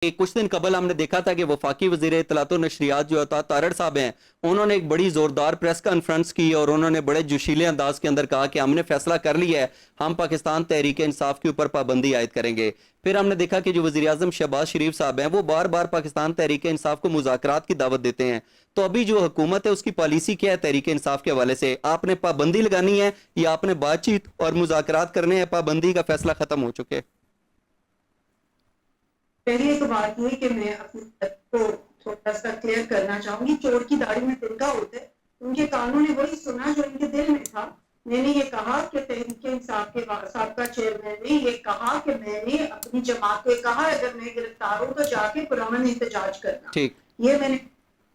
कुछ दिन कबल हमने देखा था कि वफाकी वज़ीर इत्तलात व नशरियात जो था तारड़ साहब हैं, उन्होंने एक बड़ी ज़ोरदार प्रेस कॉन्फ्रेंस की और उन्होंने बड़े जोशीले अंदाज के अंदर कहा कि हमने फैसला कर लिया है, हम पाकिस्तान तहरीक इंसाफ के ऊपर पाबंदी आयद करेंगे। फिर हमने देखा कि जो वज़ीर आज़म शहबाज शरीफ साहब हैं वो बार बार पाकिस्तान तहरीक इंसाफ को मुज़ाकरात की दावत देते हैं। तो अभी जो हुकूमत है उसकी पॉलिसी क्या है तहरीक इंसाफ के हवाले से? आपने पाबंदी लगानी है या आपने बातचीत और मुज़ाकरात करने हैं? पाबंदी का फैसला खत्म हो चुके? पहले तो बात ये कि मैं अपनी बात को थोड़ा सा क्लियर करना चाहूंगी। चोर की दाढ़ी में तिनका होता है, उनके कानों ने वही सुना जो इनके दिल में था। मैंने ये कहा कि तहरीक इंसाफ के साबका चेयरमैन ने ये कहा कि मैंने अपनी जमात को कहा अगर मैं गिरफ्तार हूं तो जाके पुरअमन एहतजाज करना। ठीक, ये मैंने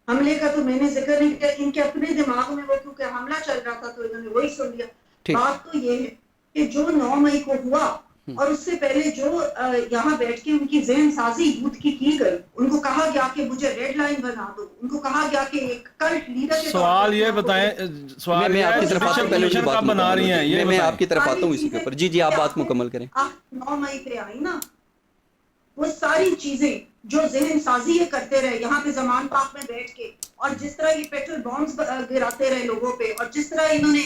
हमले का तो मैंने जिक्र नहीं किया, इनके अपने दिमाग में वो क्योंकि हमला चल रहा था तो इन्होंने वही सुन लिया। बात तो ये है कि जो 9 मई को हुआ और उससे पहले जो यहाँ बैठ के उनकी ज़हन साजी यूथ की गई, उनको कहा गया कि मुझे रेड लाइन बना दो, उनको कहा गया कि एक कल्ट लीडर के सवाल ये बताएं, सवाल मैं आपकी तरफ आता हूं, पहले कमीशन कब बना रही हैं ये मैं आपकी तरफ आता हूं इसी के ऊपर। जी जी, आप बात मुकम्मल करें। 9 मई पे आई ना वो सारी चीजें जो ज़हन साजी ये करते रहे यहाँ पे जमान पाक में बैठ के, और जिस तरह ये पेट्रोल बॉम्ब्स गिराते रहे लोगों पे, और जिस तरह इन्होंने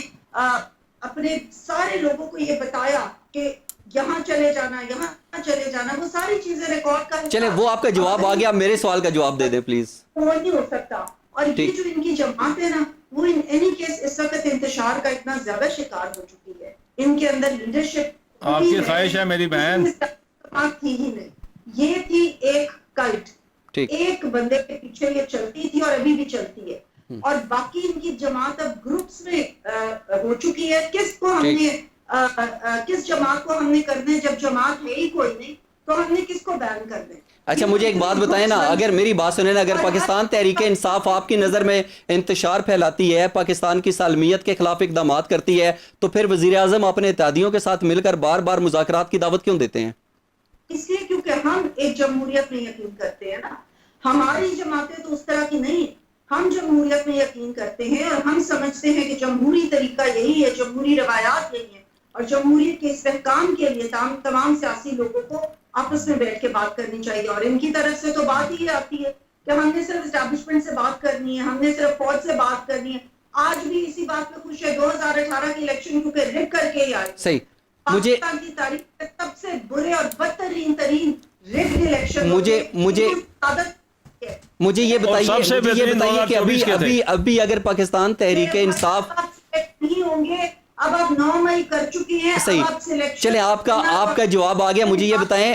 अपने सारे लोगों को ये बताया कि यहाँ चले जाना, यहाँ चले जाना, वो सारी चीजें रिकॉर्ड कर। चले, वो आपका जवाब आ गया, मेरे सवाल का जवाब दे दे प्लीज। वो नहीं हो सकता। और ये जो इनकी जमात है ना वो इन एनी केस इस वक्त इंतशार का इतना ज्यादा शिकार हो चुकी है, इनके अंदर लीडरशिप आपकी ख्वाहिश है मेरी बहन थी ही नहीं, ये थी एक कल्ट, एक बंदे के पीछे ये चलती थी और अभी भी चलती है। और बाकी इनकी जमात अब ग्रुप्स में हो चुकी है। किसको हमने किस जमात को हमने करने, जब जमात है ही कोई नहीं तो हमने किसको बैन कर दें? अच्छा मुझे एक बात बताएं ना, अगर मेरी बात सुने ना, अगर पाकिस्तान तहरीक इंसाफ आपकी नज़र में इंतशार फैलाती है, पाकिस्तान की सालमियत के खिलाफ इकदामात करती है, तो फिर वज़ीर आज़म अपने इत्तेहादियों के साथ मिलकर बार बार मुज़ाकरात की दावत क्यों देते हैं? इसलिए क्योंकि हम एक जमहूरियत में यकीन करते हैं ना। हमारी जमातें तो उस तरह की नहीं, हम जमहूरियत में यकीन करते हैं और हम समझते हैं कि जमहूरी तरीका यही है, जमहूरी रवायात यही है, और जमहूरियत के इस्तेहकाम के लिए तमाम सियासी लोगों को आपस में बैठ के बात करनी चाहिए। और इनकी तरफ से तो बात ही आती है कि हमने सिर्फ एस्टैब्लिशमेंट से बात करनी है, हमने सिर्फ फौज से बात करनी है। आज भी इसी बात पे खुश है, 2018 की इलेक्शन क्योंकि रिग करके ही आई। सही, मुझे पाकिस्तान की तारीख में सबसे बुरे और बदतरीन रिग्ड इलेक्शन। मुझे ये बताइए कि अभी अगर पाकिस्तान तहरीक इंसाफ नहीं होंगे, अब आप 9 मई कर चुकी हैं। सही, चले आपका जवाब आ गया। मुझे ये बताएं,